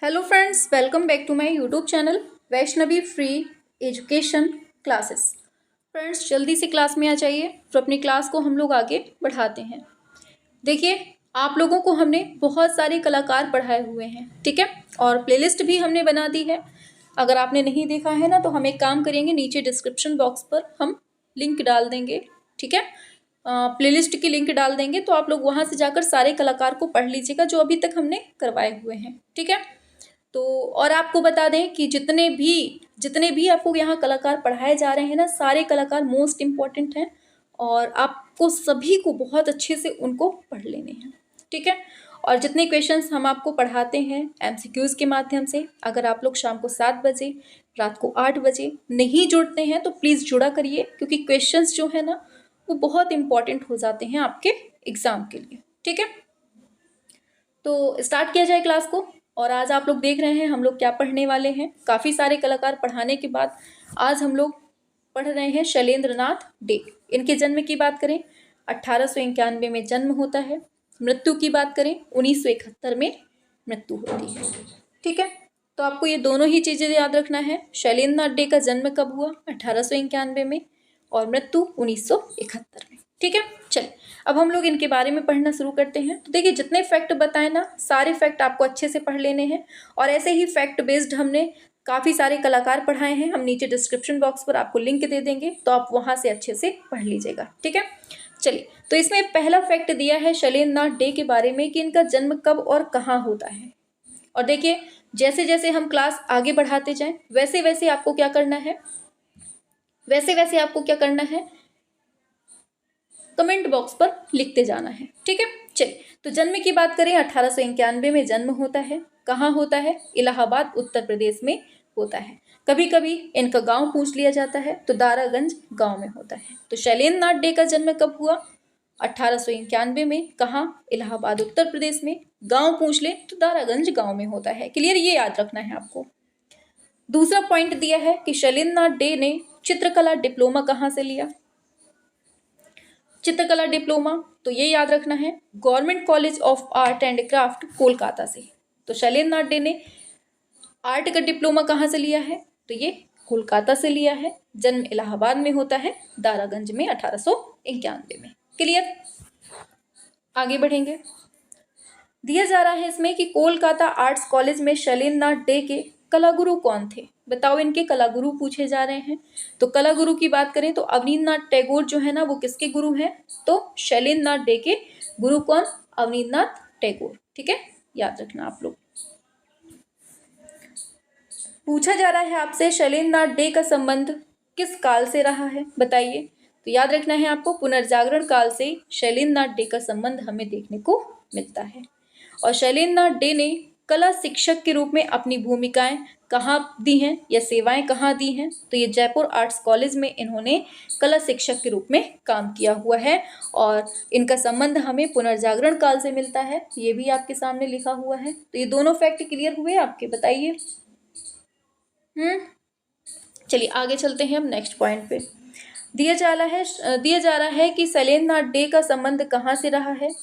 Hello friends, welcome back to my YouTube channel Vaishnavi free education classes. Friends, जल्दी से class में आ जाइए तो अपनी क्लास को हम लोग आगे बढ़ाते हैं। देखिए, आप लोगों को हमने बहुत सारे कलाकार पढ़ाए हुए हैं, ठीक है, और प्लेलिस्ट भी हमने बना दी है। अगर आपने नहीं देखा है ना, तो हम एक काम करेंगे, नीचे डिस्क्रिप्शन बॉक्स पर हम लिंक डाल देंगे, ठीक है। प्लेलिस्ट की लिंक डाल देंगे, तो आप लोग वहाँ से जाकर सारे कलाकार को पढ़ लीजिएगा जो अभी तक हमने करवाए हुए हैं, ठीक है। तो और आपको बता दें कि जितने भी आपको यहाँ कलाकार पढ़ाए जा रहे हैं ना, सारे कलाकार मोस्ट इम्पॉर्टेंट हैं और आपको सभी को बहुत अच्छे से उनको पढ़ लेने हैं, ठीक है। और जितने क्वेश्चंस हम आपको पढ़ाते हैं एमसीक्यूज़ के माध्यम से, अगर आप लोग शाम को 7 बजे, रात को 8 बजे नहीं जुड़ते हैं तो प्लीज़ जुड़ा करिए, क्योंकि क्वेश्चंस जो है ना वो बहुत इंपॉर्टेंट हो जाते हैं आपके एग्ज़ाम के लिए, ठीक है। तो स्टार्ट किया जाए क्लास को। और आज आप लोग देख रहे हैं हम लोग क्या पढ़ने वाले हैं। काफ़ी सारे कलाकार पढ़ाने के बाद आज हम लोग पढ़ रहे हैं शैलेंद्र नाथ डे। इनके जन्म की बात करें 1891 में जन्म होता है। मृत्यु की बात करें 1971 में मृत्यु होती है, ठीक है। तो आपको ये दोनों ही चीज़ें याद रखना है। शैलेंद्र नाथ डे का जन्म कब हुआ? 1891 में, और मृत्यु 1971 में, ठीक है। चलिए, अब हम लोग इनके बारे में पढ़ना शुरू करते हैं। तो देखिए, जितने फैक्ट बताए ना, सारे फैक्ट आपको अच्छे से पढ़ लेने हैं। और ऐसे ही फैक्ट बेस्ड हमने काफ़ी सारे कलाकार पढ़ाए हैं। हम नीचे डिस्क्रिप्शन बॉक्स पर आपको लिंक दे देंगे, तो आप वहाँ से अच्छे से पढ़ लीजिएगा, ठीक है। चलिए, तो इसमें पहला फैक्ट दिया है शैलेंद्र नाथ डे के बारे में कि इनका जन्म कब और कहाँ होता है। और देखिए, जैसे जैसे हम क्लास आगे बढ़ाते जाएं वैसे वैसे आपको क्या करना है, कमेंट बॉक्स पर लिखते जाना है, ठीक है। चलिए, तो जन्म की बात करें 1891 में जन्म होता है। कहाँ होता है? इलाहाबाद, उत्तर प्रदेश में होता है। कभी कभी इनका गांव पूछ लिया जाता है, तो दारागंज गांव में होता है। तो शैलेंद्र नाथ डे का जन्म कब हुआ? 1891 में। कहाँ? इलाहाबाद, उत्तर प्रदेश में। गांव पूछ ले तो दारागंज गांव में होता है। क्लियर? ये याद रखना है आपको। दूसरा पॉइंट दिया है कि शैलेंद्र नाथ डे ने चित्रकला डिप्लोमा कहाँ से लिया? चित्रकला डिप्लोमा, तो ये याद रखना है, government college of art and craft, Kolkata से। तो शैलेंद्र नाथ डे ने आर्ट का डिप्लोमा कहाँ से लिया है? तो ये कोलकाता से लिया है। जन्म इलाहाबाद में होता है, दारागंज में, 1891 में। क्लियर? आगे बढ़ेंगे। दिया जा रहा है इसमें कि कोलकाता आर्ट्स कॉलेज में शैलेंद्र नाथ डे के कलागुरु कौन थे? बताओ, इनके कलागुरु पूछे जा रहे हैं। तो कलागुरु की बात करें तो अवनींद्रनाथ टैगोर जो है ना, वो किसके गुरु हैं? तो शैलेंद्र नाथ डे के गुरु कौन? अवनींद्रनाथ टैगोर, ठीक है। याद रखना आप लोग। पूछा जा रहा है आपसे शैलेंद्र नाथ डे का संबंध किस काल से रहा है, बताइए। तो याद रखना है आपको, पुनर्जागरण काल से शैलेंद्र नाथ डे का संबंध हमें देखने को मिलता है। और शैलेंद्र नाथ डे ने कला शिक्षक के रूप में अपनी भूमिकाएं कहाँ दी हैं या सेवाएं कहाँ दी हैं? तो ये जयपुर आर्ट्स कॉलेज में इन्होंने कला शिक्षक के रूप में काम किया हुआ है। और इनका संबंध हमें पुनर्जागरण काल से मिलता है, ये भी आपके सामने लिखा हुआ है। तो ये दोनों फैक्ट क्लियर हुए आपके? बताइए। चलिए, आगे चलते हैं अब नेक्स्ट पॉइंट पे। दिया जा रहा है कि शैलेंद्र नाथ डे का संबंध कहाँ से रहा है?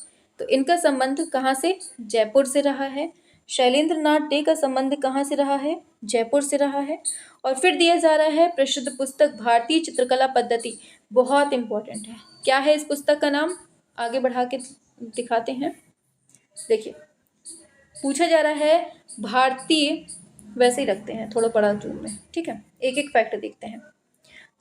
तो इनका संबंध कहाँ से? जयपुर से रहा है। शैलेंद्र नाथ डे का संबंध कहाँ से रहा है? जयपुर से रहा है। और फिर दिया जा रहा है प्रसिद्ध पुस्तक भारतीय चित्रकला पद्धति, बहुत इंपॉर्टेंट है। क्या है इस पुस्तक का नाम? आगे बढ़ा के दिखाते हैं। देखिए, पूछा जा रहा है भारतीय, वैसे ही रखते हैं, थोड़ा बड़ा जूम में, ठीक है। एक एक फैक्ट देखते हैं।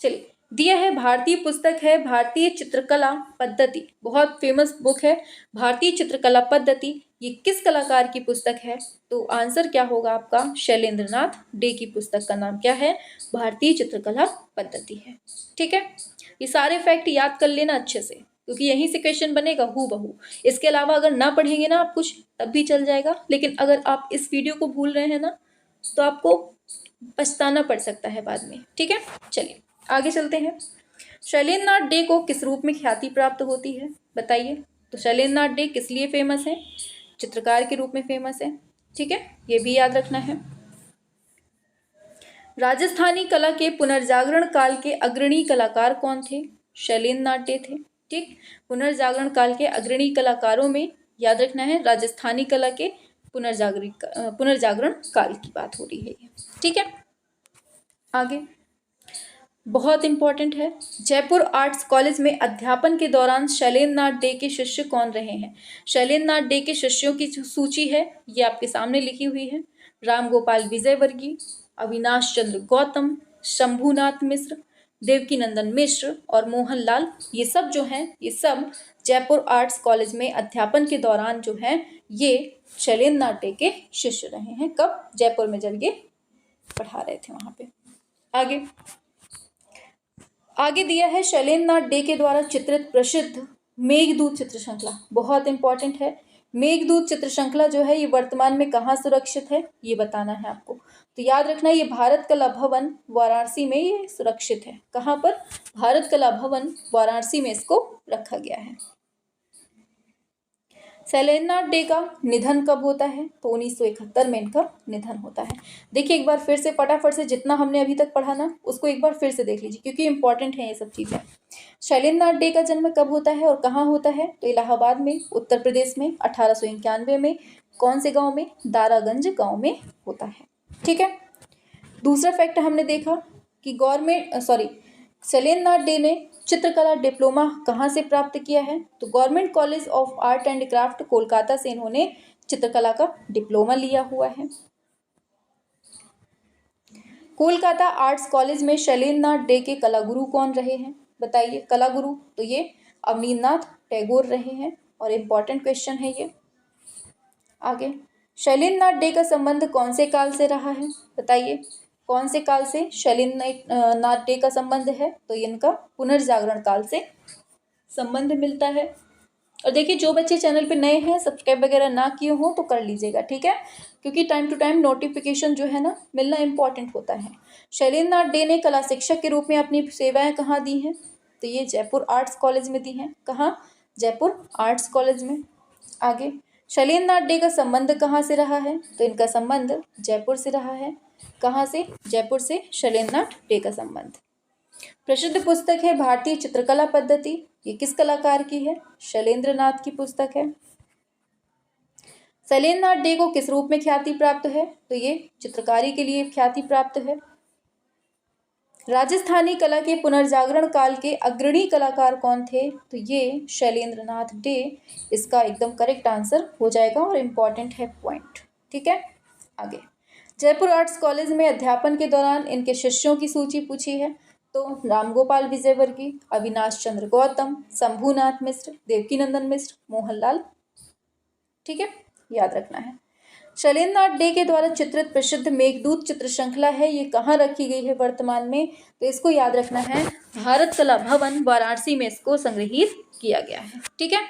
चलिए, दिया है भारतीय पुस्तक है भारतीय चित्रकला पद्धति, बहुत फेमस बुक है भारतीय चित्रकला पद्धति। ये किस कलाकार की पुस्तक है? तो आंसर क्या होगा आपका? शैलेंद्र नाथ डे की पुस्तक का नाम क्या है? भारतीय चित्रकला पद्धति है, ठीक है। ये सारे फैक्ट याद कर लेना अच्छे से, क्योंकि यहीं से क्वेश्चन बनेगा हूबहू। इसके अलावा अगर ना पढ़ेंगे ना आप कुछ, तब भी चल जाएगा, लेकिन अगर आप इस वीडियो को भूल रहे हैं ना, तो आपको पछताना पड़ सकता है बाद में, ठीक है। चलिए, आगे चलते हैं। शैलेंद्र नाथ डे को किस रूप में ख्याति प्राप्त होती है, बताइए। तो शैलेंद्र नाथ डे किस लिए फेमस है? चित्रकार के रूप में फेमस है, ठीक है, ये भी याद रखना है। राजस्थानी कला के पुनर्जागरण काल के अग्रणी कलाकार कौन थे? शैलेंद्र नाथ डे थे, ठीक। पुनर्जागरण काल के अग्रणी कलाकारों में याद रखना है राजस्थानी कला के पुनर्जागरण काल की बात हो रही है ये। ठीक है, आगे बहुत इंपॉर्टेंट है। जयपुर आर्ट्स कॉलेज में अध्यापन के दौरान शैलेंद्र नाथ डे के शिष्य कौन रहे हैं? शैलेंद्र नाथ डे के शिष्यों की जो सूची है ये आपके सामने लिखी हुई है। राम गोपाल विजयवर्गीय, अविनाश चंद्र गौतम, शंभुनाथ मिश्र, देवकीनंदन मिश्र और मोहनलाल, ये सब जो हैं ये सब जयपुर आर्ट्स कॉलेज में अध्यापन के दौरान जो हैं ये शैलेंद्र नाथ डे के शिष्य रहे हैं। कब? जयपुर में, जब ये पढ़ा रहे थे वहां पे। आगे दिया है शैलेंद्र नाथ डे के द्वारा चित्रित प्रसिद्ध मेघदूत चित्र श्रृंखला। बहुत इंपॉर्टेंट है। मेघदूत चित्र श्रृंखला जो है ये वर्तमान में कहाँ सुरक्षित है ये बताना है आपको। तो याद रखना ये भारत कला भवन वाराणसी में ये सुरक्षित है। कहाँ पर? भारत कला भवन वाराणसी में इसको रखा गया है। शैलेंद्र नाथ डे का निधन कब होता है? तो 1971 में इनका निधन होता है। देखिए एक बार फिर से फटाफट से जितना हमने अभी तक पढ़ा ना उसको एक बार फिर से देख लीजिए क्योंकि इंपॉर्टेंट है ये सब चीज़ें। शैलेंद्र नाथ डे का जन्म कब होता है और कहाँ होता है? तो इलाहाबाद में, उत्तर प्रदेश में 1891 में। कौन से गाँव में? दारागंज गाँव में होता है। ठीक है, दूसरा फैक्ट हमने देखा कि शैलेंद्र नाथ डे ने चित्रकला डिप्लोमा कहाँ से प्राप्त किया है? तो government college of art and craft Kolkata से इन्होंने चित्रकला का डिप्लोमा लिया हुआ है। कोलकाता आर्ट्स कॉलेज में शैलेंद्र नाथ डे के कलागुरु कौन रहे हैं? बताइए। कलागुरु तो ये अवनींद्रनाथ टैगोर रहे हैं और इम्पॉर्टेंट क्वेश्चन है ये। आगे शैलेंद्र नाथ डे का संबंध कौन से काल से रहा है? बताइए कौन से काल से शैलेंद्र नाथ डे का संबंध है? तो इनका पुनर्जागरण काल से संबंध मिलता है। और देखिए जो बच्चे चैनल पे नए हैं सब्सक्राइब वगैरह ना किए हों तो कर लीजिएगा, ठीक है, क्योंकि टाइम टू टाइम नोटिफिकेशन जो है ना मिलना इम्पॉर्टेंट होता है। शैलेंद्र नाथ डे ने कला शिक्षक के रूप में अपनी सेवाएं कहाँ दी हैं? तो ये जयपुर आर्ट्स कॉलेज में दी हैं। कहाँ? जयपुर आर्ट्स कॉलेज में। आगे शैलेंद्र नाथ डे का संबंध कहाँ से रहा है? तो इनका संबंध जयपुर से रहा है। कहाँ से? जयपुर से शैलेंद्र नाथ डे का संबंध। प्रसिद्ध पुस्तक है भारतीय चित्रकला पद्धति, ये किस कलाकार की है? शैलेंद्र नाथ की पुस्तक है। शैलेंद्र नाथ डे को किस रूप में ख्याति प्राप्त है? तो ये चित्रकारी के लिए ख्याति प्राप्त है। राजस्थानी कला के पुनर्जागरण काल के अग्रणी कलाकार कौन थे? तो ये शैलेंद्र नाथ डे इसका एकदम करेक्ट आंसर हो जाएगा और इम्पॉर्टेंट है पॉइंट। ठीक है, आगे जयपुर आर्ट्स कॉलेज में अध्यापन के दौरान इनके शिष्यों की सूची पूछी है। तो राम गोपाल विजयवर्गीय, अविनाश चंद्र गौतम, शंभुनाथ मिश्र, देवकीनंदन मिश्र, मोहनलाल। ठीक है, याद रखना है। शैलेंद्र नाथ डे के द्वारा चित्रित प्रसिद्ध मेघदूत चित्र श्रृंखला है, ये कहाँ रखी गई है वर्तमान में? तो इसको याद रखना है भारत कला भवन वाराणसी में इसको संग्रहित किया गया है। ठीक है,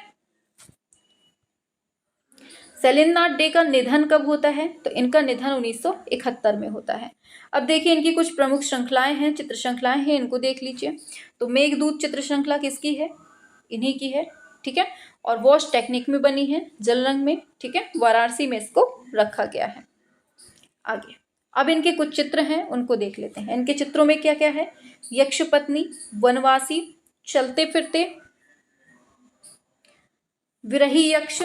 शैलेंद्र नाथ डे का निधन कब होता है? तो इनका निधन 1971 में होता है। अब देखिए इनकी कुछ प्रमुख श्रृंखलाएं हैं, चित्र श्रृंखलाएं हैं, इनको देख लीजिए। तो मेघदूत चित्र श्रृंखला किसकी है? इन्हीं की है। ठीक है, और वॉश टेक्निक में बनी है, जल रंग में। ठीक है, वाराणसी में इसको रखा गया है। आगे अब इनके कुछ चित्र हैं उनको देख लेते हैं। इनके चित्रों में क्या क्या है? यक्ष पत्नी, वनवासी, चलते फिरते, विरही यक्ष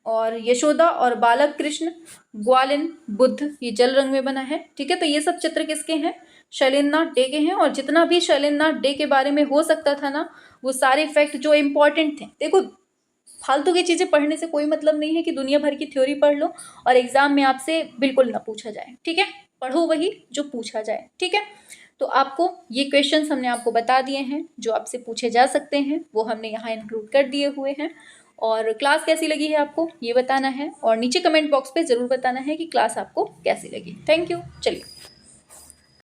और यशोदा और बालक कृष्ण, ग्वालिन, बुद्ध, ये जल रंग में बना है। ठीक है, तो ये सब चित्र किसके हैं? शैलेंद्र नाथ डे के हैं। और जितना भी शैलेंद्र नाथ डे के बारे में हो सकता था ना वो सारे फैक्ट जो इम्पोर्टेंट थे। देखो फालतू की चीज़ें पढ़ने से कोई मतलब नहीं है कि दुनिया भर की थ्योरी पढ़ लो और एग्जाम में आपसे बिल्कुल ना पूछा जाए। ठीक है, पढ़ो वही जो पूछा जाए। ठीक है, तो आपको ये क्वेश्चंस हमने आपको बता दिए हैं जो आपसे पूछे जा सकते हैं, वो हमने यहाँ इंक्लूड कर दिए हुए हैं। और क्लास कैसी लगी है आपको ये बताना है और नीचे कमेंट बॉक्स पे ज़रूर बताना है कि क्लास आपको कैसी लगी। Thank you. चलिए।